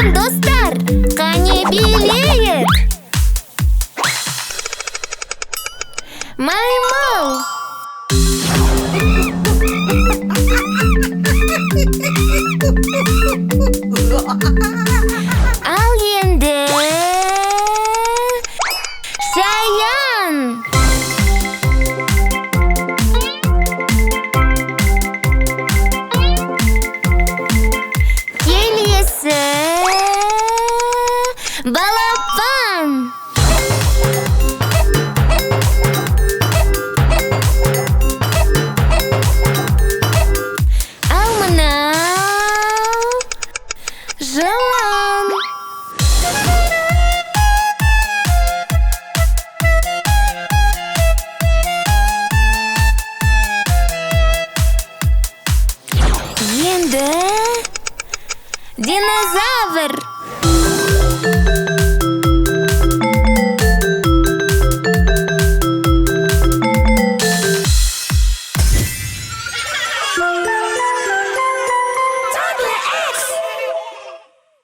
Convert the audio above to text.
Салам, достар! Қане билейік! Маймыл! Ал енді шаян! Келесі балапан! Ал мынау жылан! Енді динозавр!